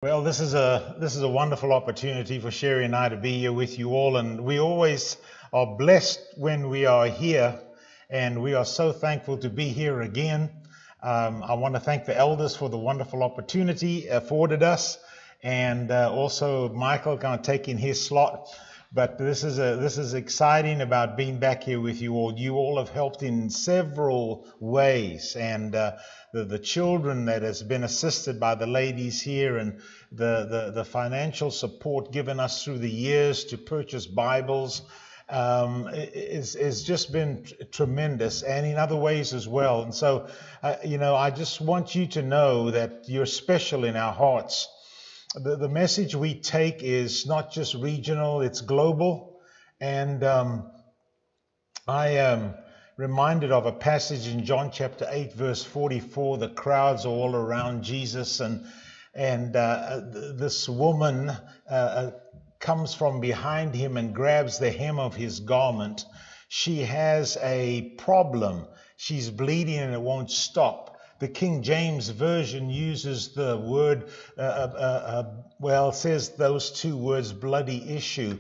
Well, this is a wonderful opportunity for Sherry and I to be here with you all, and we always are blessed when we are here, and we are so thankful to be here again. I want to thank the elders for the wonderful opportunity afforded us, and also Michael kind of taking his slot. But this is exciting about being back here with you all. You all have helped in several ways, and the children that has been assisted by the ladies here, and the financial support given us through the years to purchase Bibles is just been tremendous, and in other ways as well. And so, I just want you to know that you're special in our hearts. The message we take is not just regional, it's global. And I am reminded of a passage in John chapter 8, verse 44. The crowds are all around Jesus, and this woman comes from behind him and grabs the hem of his garment. She has a problem. She's bleeding and it won't stop. The King James Version uses the word, says those two words, bloody issue.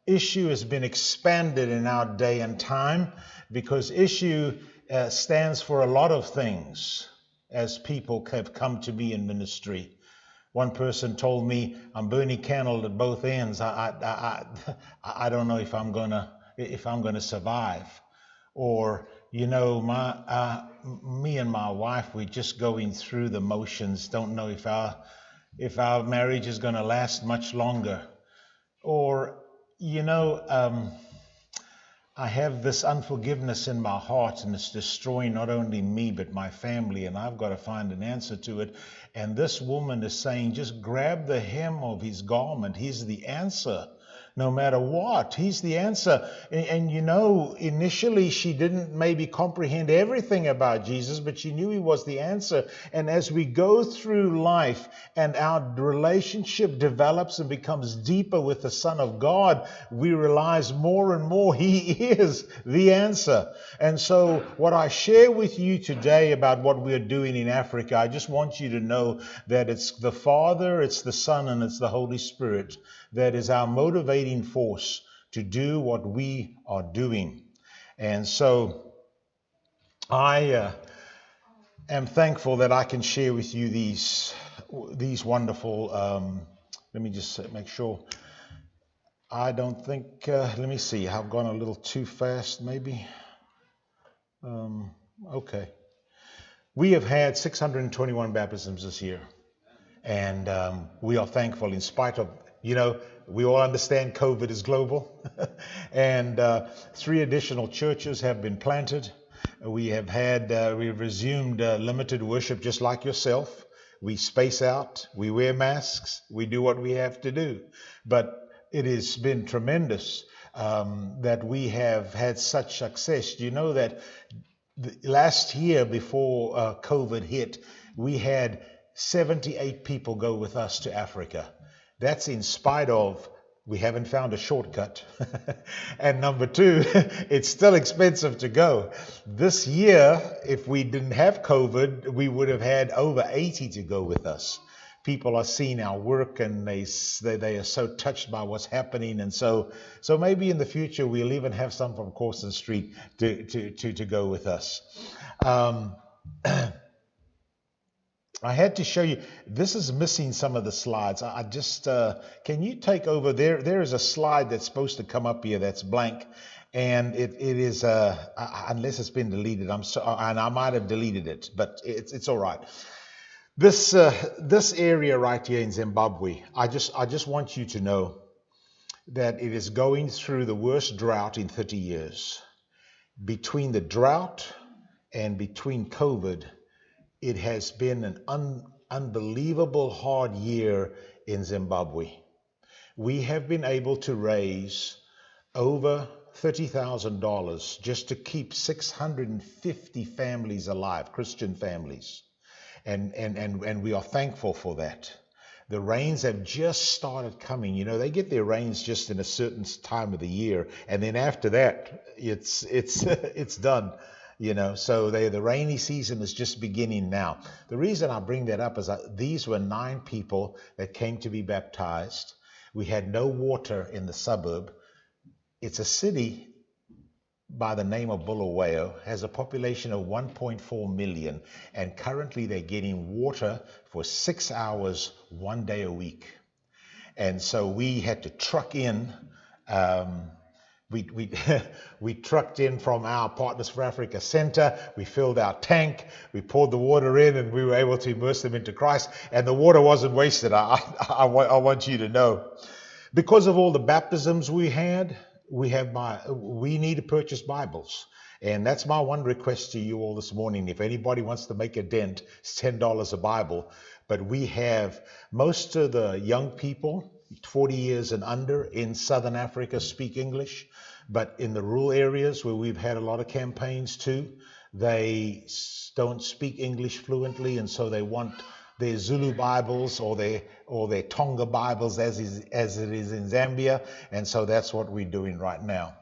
Issue has been expanded in our day and time because issue stands for a lot of things as people have come to me in ministry. One person told me, I'm burning candle at both ends. I don't know if I'm gonna survive. Or, me and my wife, we're just going through the motions. Don't know if our marriage is going to last much longer. Or, I have this unforgiveness in my heart, and it's destroying not only me but my family, and I've got to find an answer to it. And this woman is saying, just grab the hem of his garment. He's the answer. No matter what, he's the answer. And initially she didn't maybe comprehend everything about Jesus, but she knew he was the answer. And as we go through life and our relationship develops and becomes deeper with the Son of God, we realize more and more he is the answer. And so what I share with you today about what we're doing in Africa, I just want you to know that it's the Father, it's the Son, and it's the Holy Spirit that is our motivating force to do what we are doing. And so I am thankful that I can share with you these wonderful, let me just make sure. I don't think, let me see, I've gone a little too fast maybe. Okay. We have had 621 baptisms this year. And we are thankful in spite of, we all understand COVID is global. And 3 additional churches have been planted. We've resumed limited worship just like yourself. We space out, we wear masks, we do what we have to do. But it has been tremendous that we have had such success. Do you know that last year before COVID hit, we had 78 people go with us to Africa. That's in spite of we haven't found a shortcut. And number 2, it's still expensive to go. This year, if we didn't have COVID, we would have had over 80 to go with us. People are seeing our work and they are so touched by what's happening. And so maybe in the future, we'll even have some from Cawson Street to go with us. I had to show you, this is missing some of the slides. I just, can you take over there? There is a slide that's supposed to come up here that's blank. And it is, unless it's been deleted, and I might have deleted it, but it's all right. This area right here in Zimbabwe, I just want you to know that it is going through the worst drought in 30 years. Between the drought and between COVID, it has been an unbelievable hard year in Zimbabwe. We have been able to raise over $30,000 just to keep 650 families alive, Christian families. And we are thankful for that. The rains have just started coming. They get their rains just in a certain time of the year, and then after that, it's done. So the rainy season is just beginning now. The reason I bring that up is that these were 9 people that came to be baptized. We had no water in the suburb. It's a city by the name of Bulawayo, has a population of 1.4 million, and currently they're getting water for 6 hours, 1 day a week. And so we had to truck in. We we trucked in from our Partners for Africa Center. We filled our tank. We poured the water in, and we were able to immerse them into Christ. And the water wasn't wasted. I want you to know, because of all the baptisms we had, we need to purchase Bibles. And that's my one request to you all this morning. If anybody wants to make a dent, it's $10 a Bible. But we have most of the young people, 40 years and under, in Southern Africa speak English. But in the rural areas where we've had a lot of campaigns too, they don't speak English fluently, and so they want their Zulu Bibles or their Tonga Bibles as it is in Zambia. And so that's what we're doing right now.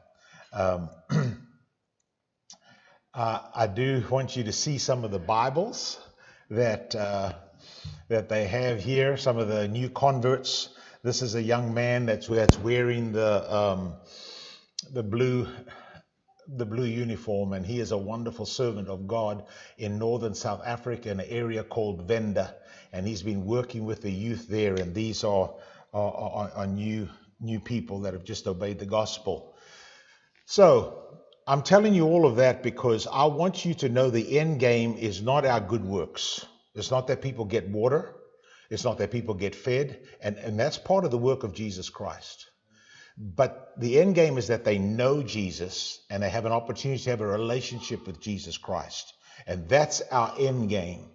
I do want you to see some of the Bibles that they have here, some of the new converts. This is a young man that's wearing the blue uniform, and he is a wonderful servant of God in northern South Africa in an area called Venda, and he's been working with the youth there. And these are new people that have just obeyed the gospel. So I'm telling you all of that because I want you to know the end game is not our good works. It's not that people get water. It's not that people get fed. And that's part of the work of Jesus Christ. But the end game is that they know Jesus and they have an opportunity to have a relationship with Jesus Christ. And that's our end game.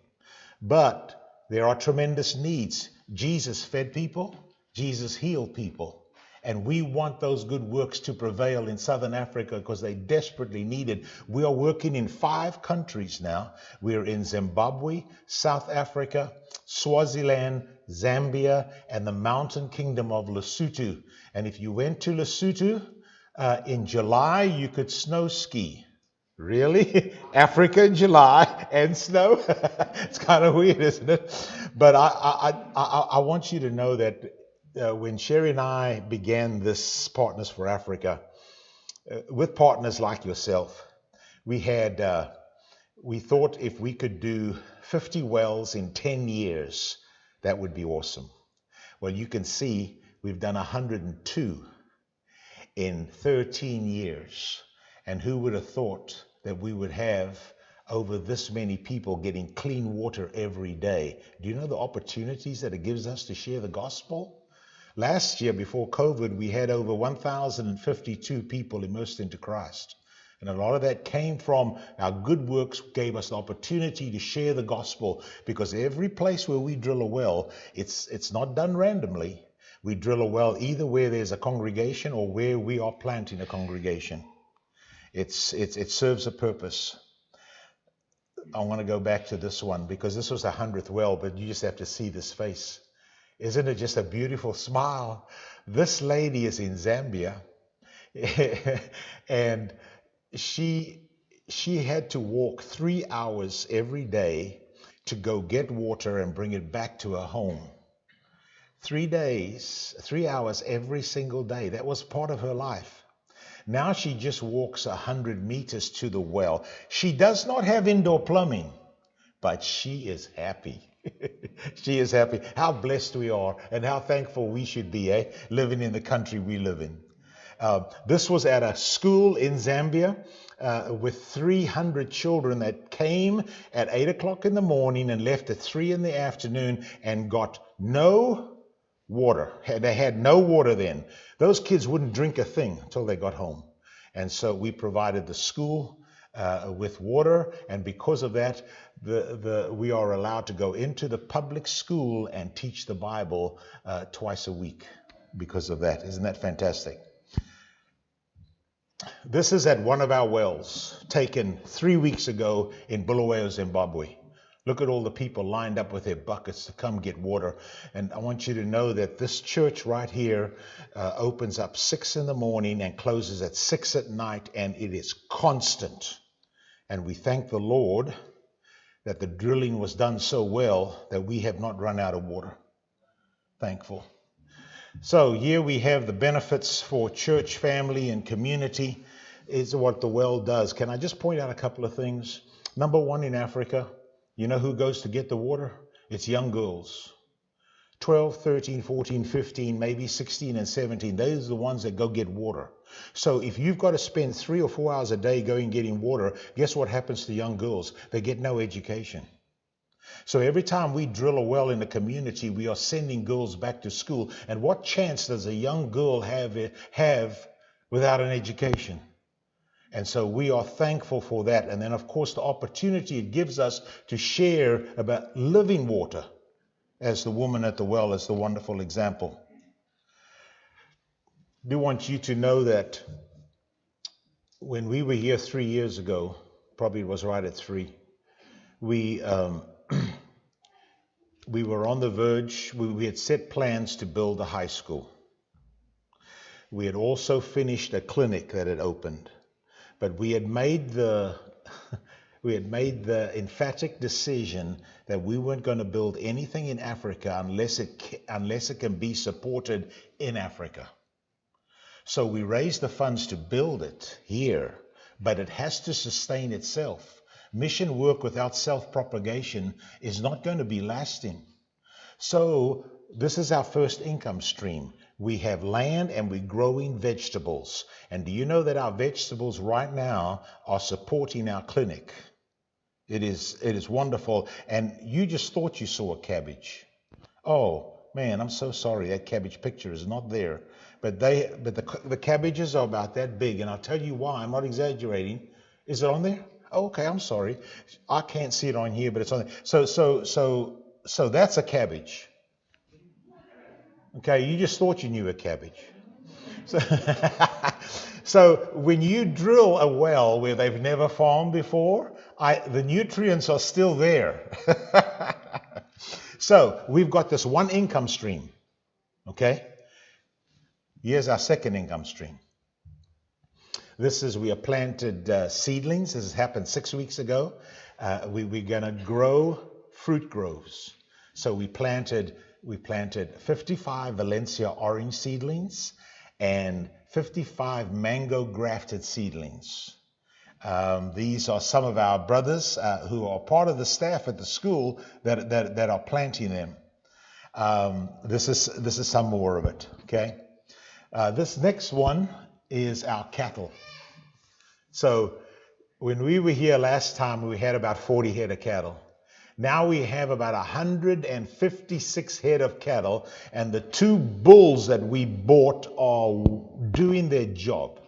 But there are tremendous needs. Jesus fed people. Jesus healed people. And we want those good works to prevail in Southern Africa because they desperately need it. We are working in 5 countries now. We're in Zimbabwe, South Africa, Swaziland, Zambia, and the mountain kingdom of Lesotho. And if you went to Lesotho in July, you could snow ski. Really? Africa in July and snow? It's kind of weird, isn't it? But I want you to know that when Sherry and I began this Partners for Africa, with partners like yourself, we thought if we could do 50 wells in 10 years, that would be awesome. Well, you can see we've done 102 in 13 years. And who would have thought that we would have over this many people getting clean water every day? Do you know the opportunities that it gives us to share the gospel? Last year, before COVID, we had over 1,052 people immersed into Christ. And a lot of that came from our good works gave us the opportunity to share the gospel, because every place where we drill a well, it's not done randomly. We drill a well either where there's a congregation or where we are planting a congregation. It serves a purpose. I want to go back to this one because this was the 100th well, but you just have to see this face. Isn't it just a beautiful smile? This lady is in Zambia, and she had to walk 3 hours every day to go get water and bring it back to her home. 3 days, 3 hours every single day. That was part of her life. Now she just walks 100 meters to the well. She does not have indoor plumbing, but she is happy. She is happy. How blessed we are and how thankful we should be, living in the country we live in. This was at a school in Zambia with 300 children that came at 8 o'clock in the morning and left at 3 in the afternoon and got no water. They had no water then. Those kids wouldn't drink a thing until they got home. And so we provided the school with water, and because of that, we are allowed to go into the public school and teach the Bible twice a week because of that. Isn't that fantastic? This is at one of our wells taken 3 weeks ago in Bulawayo, Zimbabwe. Look at all the people lined up with their buckets to come get water. And I want you to know that this church right here opens up 6 in the morning and closes at 6 at night, and it is constant. And we thank the Lord that the drilling was done so well that we have not run out of water. Thankful. So here we have the benefits for church, family, and community is what the well does. Can I just point out a couple of things? Number one, in Africa, you know who goes to get the water? It's young girls. 12, 13, 14, 15, maybe 16 and 17. Those are the ones that go get water. So if you've got to spend 3 or 4 hours a day going getting water, guess what happens to young girls? They get no education. So every time we drill a well in the community, we are sending girls back to school. And what chance does a young girl have without an education? And so we are thankful for that. And then, of course, the opportunity it gives us to share about living water, as the woman at the well is the wonderful example. I do want you to know that when we were here 3 years ago, probably it was right at 3, we were on the verge. We had set plans to build a high school. We had also finished a clinic that had opened. But we had made the emphatic decision that we weren't going to build anything in Africa unless it can be supported in Africa. So we raised the funds to build it here, but it has to sustain itself. Mission work without self-propagation is not going to be lasting. So this is our first income stream. We have land and we're growing vegetables. And do you know that our vegetables right now are supporting our clinic? It is wonderful. And you just thought you saw a cabbage. Oh man, I'm so sorry. That cabbage picture is not there. But the cabbages are about that big. And I'll tell you why. I'm not exaggerating. Is it on there? Oh, okay, I'm sorry. I can't see it on here, but it's on there. So that's a cabbage. Okay, you just thought you knew a cabbage. So when you drill a well where they've never farmed before, the nutrients are still there. So we've got this one income stream. Okay, here's our second income stream. We have planted seedlings. This has happened 6 weeks ago. We're going to grow fruit groves. So we planted 55 Valencia orange seedlings and 55 mango grafted seedlings. These are some of our brothers who are part of the staff at the school that are planting them. This is some more of it. Okay. This next one is our cattle. So when we were here last time, we had about 40 head of cattle. Now we have about 156 head of cattle, and the 2 bulls that we bought are doing their job.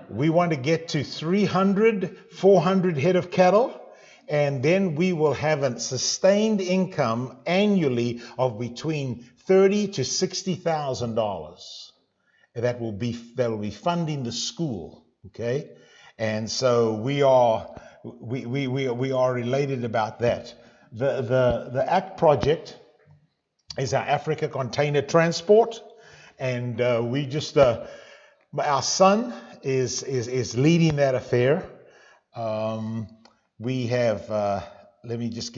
We want to get to 300, 400 head of cattle, and then we will have a sustained income annually of between $30,000 to $60,000. That will be funding the school. Okay, and so we are related about that. The ACT project is our Africa Container Transport, and our son is leading that affair. We have let me just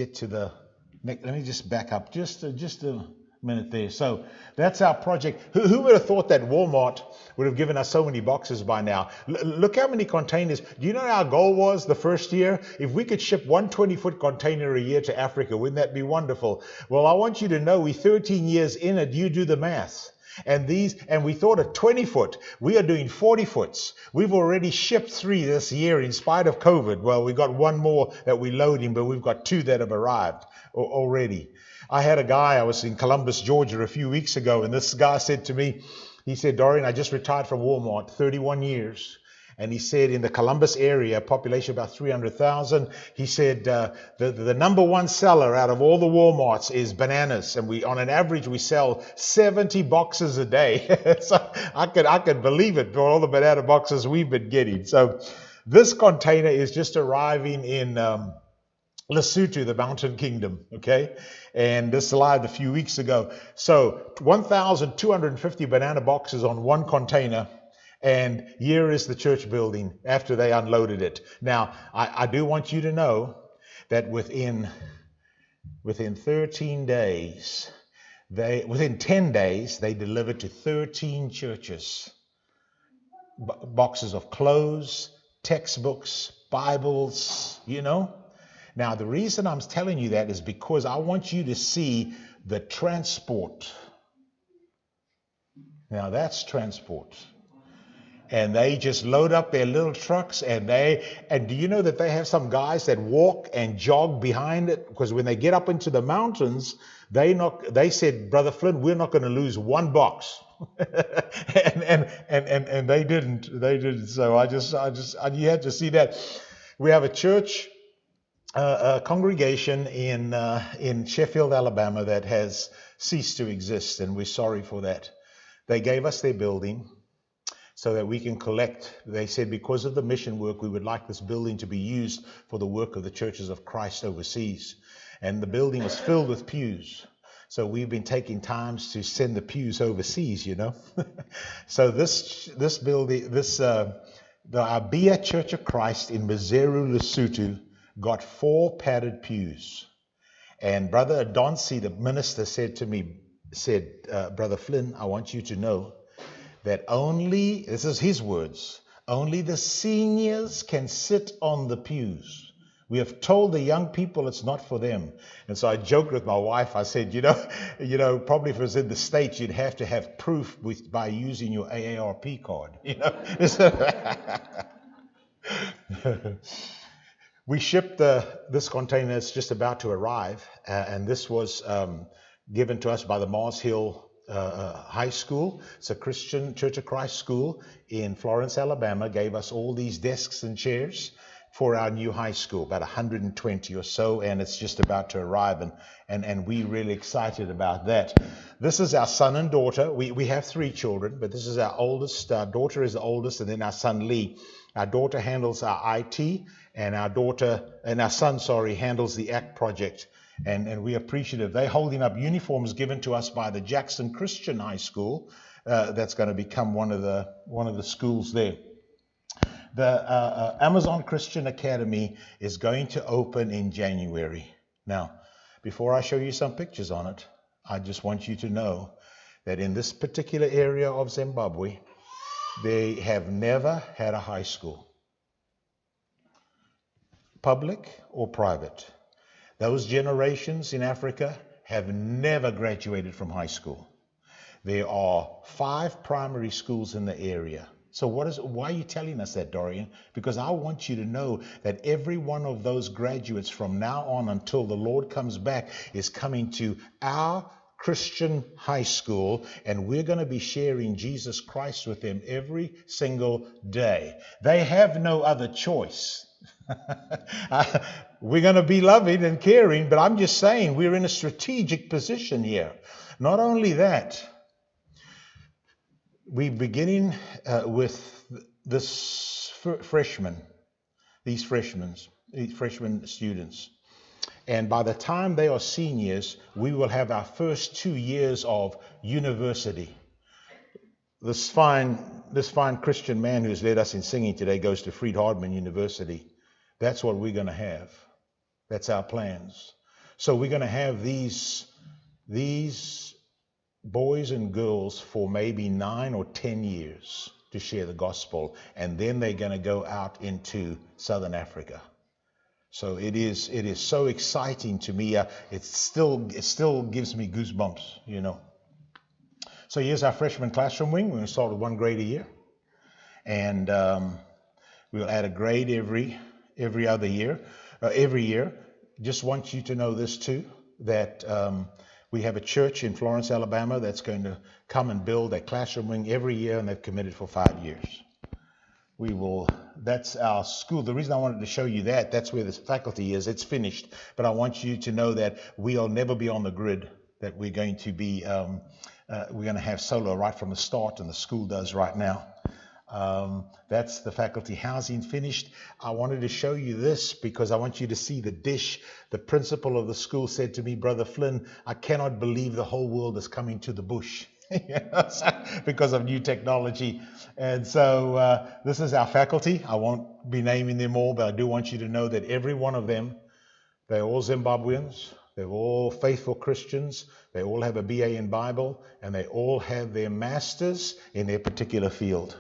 back up just a minute there. So that's our project. Who would have thought that Walmart would have given us so many boxes by now? Look how many containers. Do you know what our goal was the first year? If we could ship 1 20-foot container a year to Africa, wouldn't that be wonderful? Well, I want you to know we're 13 years in it. You do the math. And we thought of 20-foot. We are doing 40-foots. We've already shipped 3 this year in spite of COVID. Well, we got 1 more that we're loading, but we've got 2 that have arrived already. I had a guy, I was in Columbus, Georgia a few weeks ago, and this guy said to me, he said, Dorian, I just retired from Walmart, 31 years. And he said in the Columbus area, population about 300,000, he said the number 1 seller out of all the Walmarts is bananas. And on an average, we sell 70 boxes a day. So I could believe it for all the banana boxes we've been getting. So this container is just arriving in Lesotho, the Mountain Kingdom, okay? And this arrived a few weeks ago. So 1,250 banana boxes on 1 container. And here is the church building after they unloaded it. Now, I do want you to know that within 13 days, within 10 days, they delivered to 13 churches boxes of clothes, textbooks, Bibles, Now, the reason I'm telling you that is because I want you to see the transport. Now, that's transport. And they just load up their little trucks, and do you know that they have some guys that walk and jog behind it? Because when they get up into the mountains, they said, Brother Flynn, we're not going to lose one box. and they didn't. So you had to see that. We have a church, a congregation in Sheffield, Alabama, that has ceased to exist, and we're sorry for that. They gave us their building so that we can collect. They said because of the mission work, we would like this building to be used for the work of the churches of Christ overseas. And the building was filled with pews. So we've been taking times to send the pews overseas, So this building, the Abia Church of Christ in Maseru, Lesotho, got 4 padded pews. And Brother Adonsi, the minister, said to me, Brother Flynn, I want you to know that this is his words, only the seniors can sit on the pews. We have told the young people it's not for them. And so I joked with my wife. I said, probably if it was in the States, you'd have to have proof by using your AARP card. We shipped this container. It's just about to arrive. And this was given to us by the Mars Hill High School. It's a Christian Church of Christ school in Florence, Alabama. Gave us all these desks and chairs for our new high school, about 120 or so, and it's just about to arrive, and we're really excited about that. This is our son and daughter. We have 3 children, but this is our oldest. Our daughter is the oldest, and then our son Lee. Our daughter handles our IT, and our son handles the ACT project. And we're appreciative. They're holding up uniforms given to us by the Jackson Christian High School. That's going to become one of the schools there. The Amazon Christian Academy is going to open in January. Now, before I show you some pictures on it, I just want you to know that in this particular area of Zimbabwe, they have never had a high school, public or private. Those generations in Africa have never graduated from high school. There are 5 primary schools in the area. So why are you telling us that, Dorian? Because I want you to know that every one of those graduates from now on until the Lord comes back is coming to our Christian high school, and we're going to be sharing Jesus Christ with them every single day. They have no other choice. We're going to be loving and caring, but I'm just saying we're in a strategic position here. Not only that, we're beginning with these freshman students. And by the time they are seniors, we will have our first 2 years of university. This fine Christian man who's led us in singing today goes to Freed-Hardeman University. That's what we're going to have. That's our plans. So we're going to have these boys and girls for maybe 9 or 10 years to share the gospel, and then they're going to go out into Southern Africa. So it is so exciting to me. It still gives me goosebumps, So here's our freshman classroom wing. We're going to start with 1 grade a year, and we'll add a grade every other year, every year. Just want you to know this too, that we have a church in Florence, Alabama, that's going to come and build a classroom wing every year, and they've committed for 5 years. That's our school. The reason I wanted to show you that's where the faculty is. It's finished, but I want you to know that we'll never be on the grid, that we're going to be, we're going to have solar right from the start, and the school does right now. That's the faculty housing finished. I wanted to show you this because I want you to see the dish. The principal of the school said to me, Brother Flynn, I cannot believe the whole world is coming to the bush. because of new technology. And so this is our faculty. I won't be naming them all, but I do want you to know that every one of them, they're all Zimbabweans. They're all faithful Christians. They all have a BA in Bible, and they all have their masters in their particular field.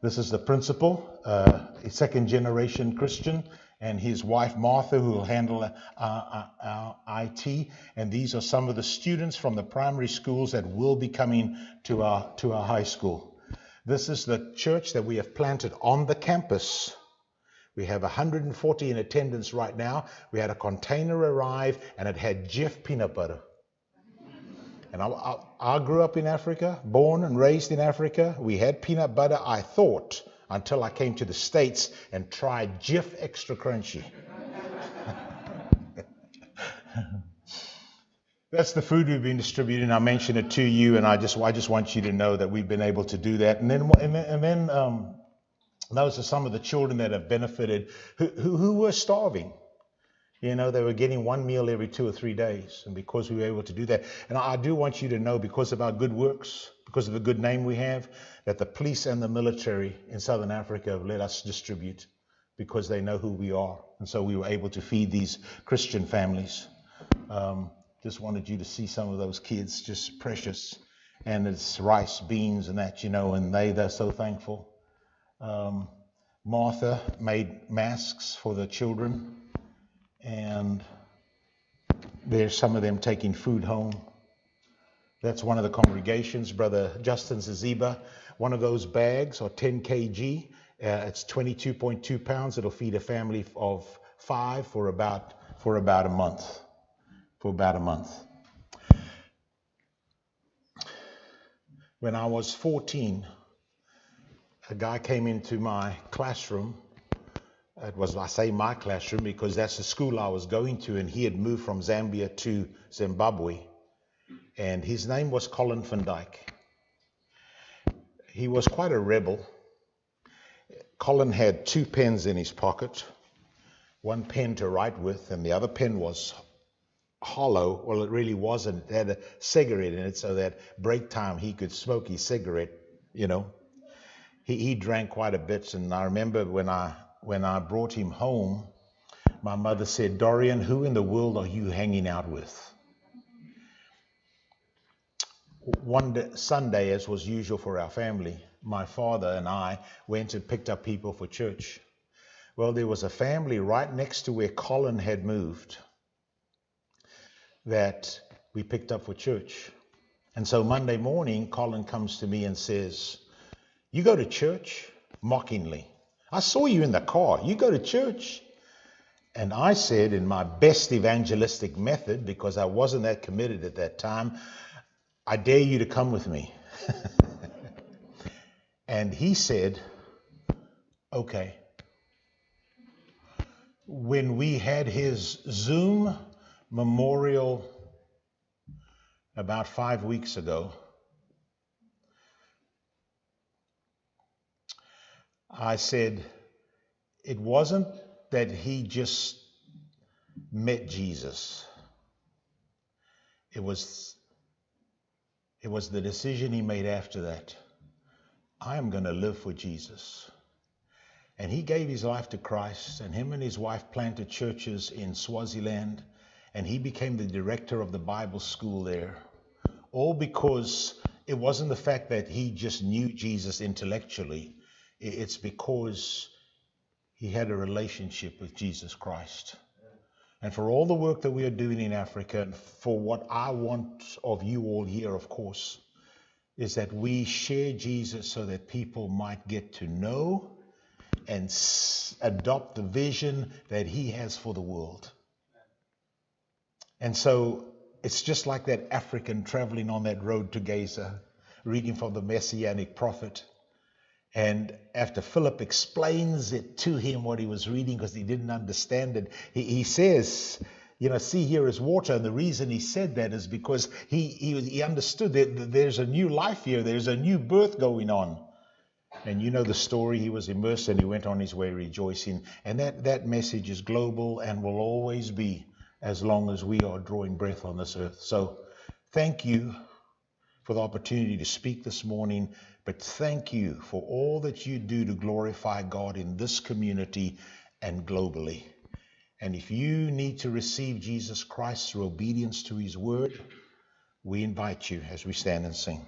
This is the principal, a second generation Christian, and his wife Martha, who will handle our IT. And these are some of the students from the primary schools that will be coming to our high school. This is the church that we have planted on the campus. We have 140 in attendance right now. We had a container arrive, and it had Jif peanut butter. And I grew up in Africa, born and raised in Africa. We had peanut butter, I thought, until I came to the States and tried Jif Extra Crunchy. That's the food we've been distributing. I mentioned it to you, and I just want you to know that we've been able to do that. And then those are some of the children that have benefited who were starving. You know, they were getting one meal every 2 or 3 days, and because we were able to do that. And I do want you to know, because of our good works, because of the good name we have, that the police and the military in Southern Africa have let us distribute because they know who we are. And so we were able to feed these Christian families. Just wanted you to see some of those kids, just precious. And it's rice, beans, and that, you know, and they're so thankful. Martha made masks for the children. And there's some of them taking food home. That's one of the congregations, Brother Justin Zaziba. One of those bags, or 10 kg, it's 22.2 pounds. It'll feed a family of 5 for about a month. When I was 14, a guy came into my classroom. It was, I say my classroom, because that's the school I was going to, and he had moved from Zambia to Zimbabwe. And his name was Colin Van Dyke. He was quite a rebel. Colin had 2 pens in his pocket, one pen to write with, and the other pen was hollow. Well, it really wasn't. It had a cigarette in it, so that break time he could smoke his cigarette, you know. He drank quite a bit, and I remember when I brought him home, my mother said, "Dorian, who in the world are you hanging out with?" One Sunday, as was usual for our family, my father and I went and picked up people for church. Well, there was a family right next to where Colin had moved that we picked up for church. And so Monday morning, Colin comes to me and says, "You go to church?" Mockingly. "I saw you in the car. You go to church?" And I said, in my best evangelistic method, because I wasn't that committed at that time, "I dare you to come with me." And he said, "Okay." When we had his Zoom memorial about 5 weeks ago, I said, it wasn't that he just met Jesus. It was the decision he made after that. I am going to live for Jesus. And he gave his life to Christ, and him and his wife planted churches in Swaziland, and he became the director of the Bible school there. All because it wasn't the fact that he just knew Jesus intellectually. It's because he had a relationship with Jesus Christ. And for all the work that we are doing in Africa, and for what I want of you all here, of course, is that we share Jesus so that people might get to know and adopt the vision that he has for the world. And so it's just like that African traveling on that road to Gaza, reading from the Messianic prophet. And after Philip explains it to him what he was reading, because he didn't understand it, he says, "See, here is water." And the reason he said that is because he understood that there's a new life here. There's a new birth going on. And you know the story. He was immersed and he went on his way rejoicing. And that message is global and will always be as long as we are drawing breath on this earth. So thank you for the opportunity to speak this morning, but thank you for all that you do to glorify God in this community and globally. And if you need to receive Jesus Christ through obedience to his word, we invite you as we stand and sing.